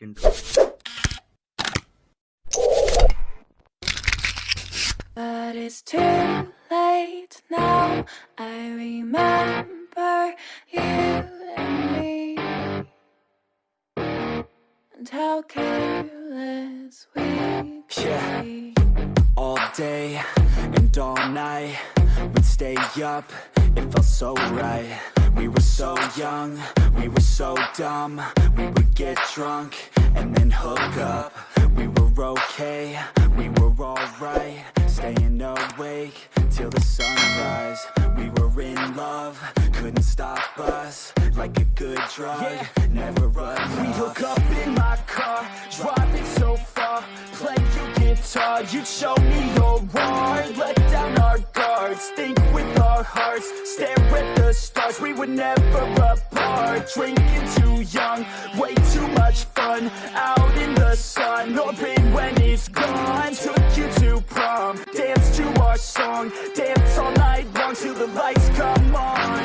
intro. But it's too late now. I remember you and me, and how careless we could be. All day and all night, we'd stay up, it felt so right. We were so young, we were so dumb. We would get drunk and then hook up. We were okay, we were alright, staying awake till the sunrise. We were in love, couldn't stop us, like a good drug, never enough. We hook up in my car, driving so far, play your guitar, you'd show me your art, let down our guards, think with our hearts, stare at the stars, we were never apart, drinking too young, way too much fun, out in the sun, orbit when it's gone, took you to prom, dance to our song, dance all night long till the lights come on.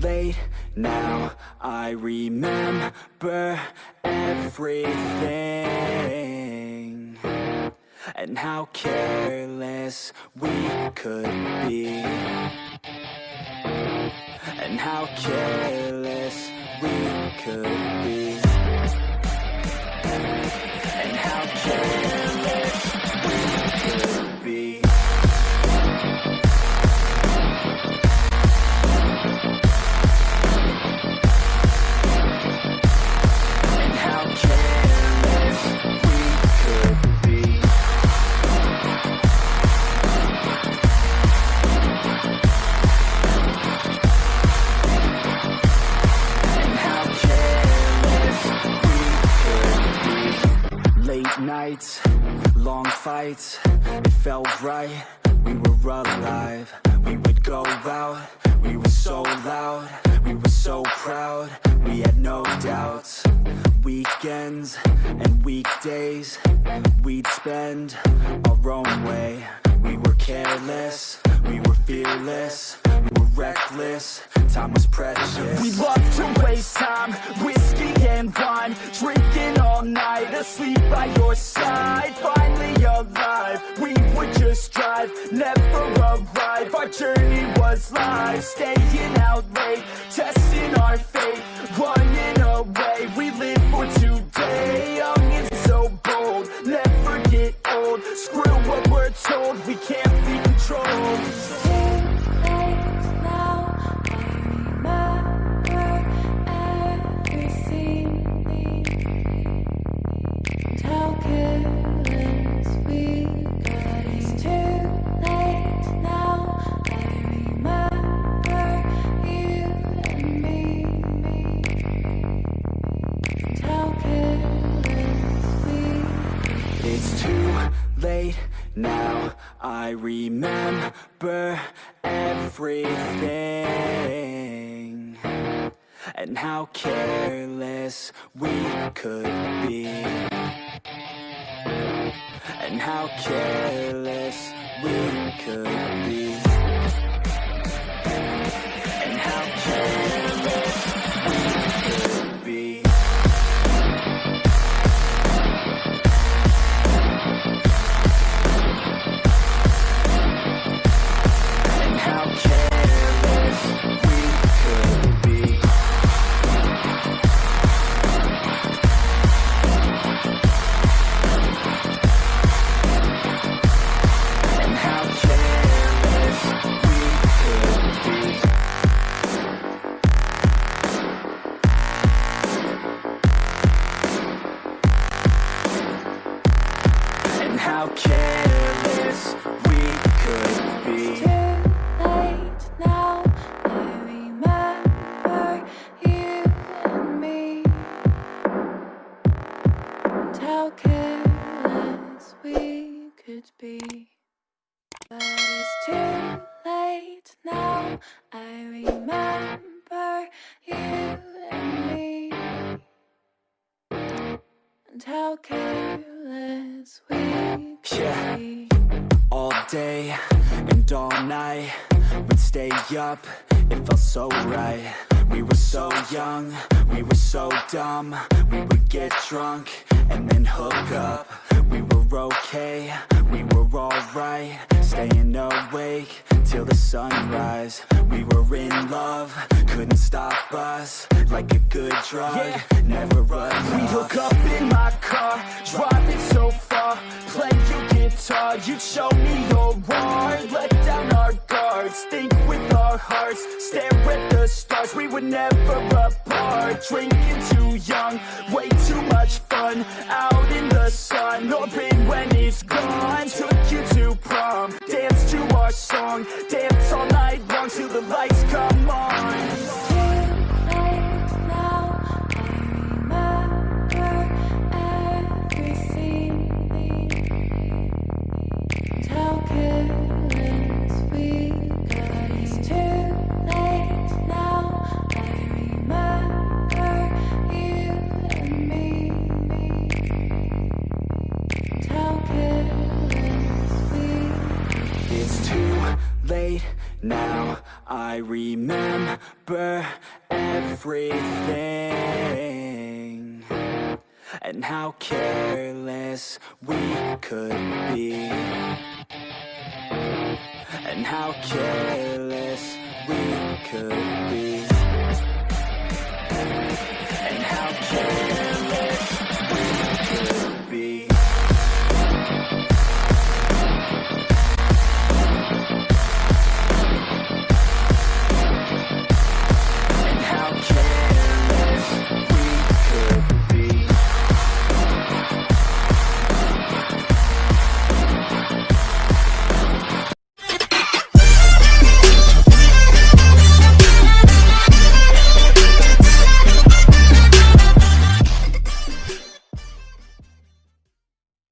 Late now, I remember everything, and how careless we could be, and how careless we could be, and how careless we could be. Nights, long fights, it felt right, we were alive. We would go out, we were so loud, we were so proud, we had no doubts. Weekends and weekdays, we'd spend our own way. We were careless, we were fearless, we were reckless, time was precious. We loved to waste time, whiskey and wine, drinking all night, asleep by your side. Finally alive, we would just drive, never arrive. Our journey was live, staying out late, testing our fate, running away. We live for today, young and so bold, never get old. Screw what we're told, we can't be controlled. It's too late now, I remember everything, and how careless we could be, and how careless we could be, and how careless we could be. How careless we could be. It's too late now, I remember you and me, and how careless we could be. But it's too late now. I remember you and me, and how careless we could be. All day and all night, we'd stay up, it felt so right. We were so young, we were so dumb. We would get drunk and then hook up. We were okay, we were alright, staying awake till the sunrise. We were in love, couldn't stop us. Like a good drug, never enough. We hook up in my car, driving so far. Play your guitar, you'd show me your art. Let down our guards, think with our hearts. Stare at the stars, we were never apart. Drinking too young, way too much fun. Out in the sun, open when it's gone. Took you to prom, dance to our song. Dance all night long till the lights come on. Now I remember everything, and how careless we could be, and how careless we could be, and how careless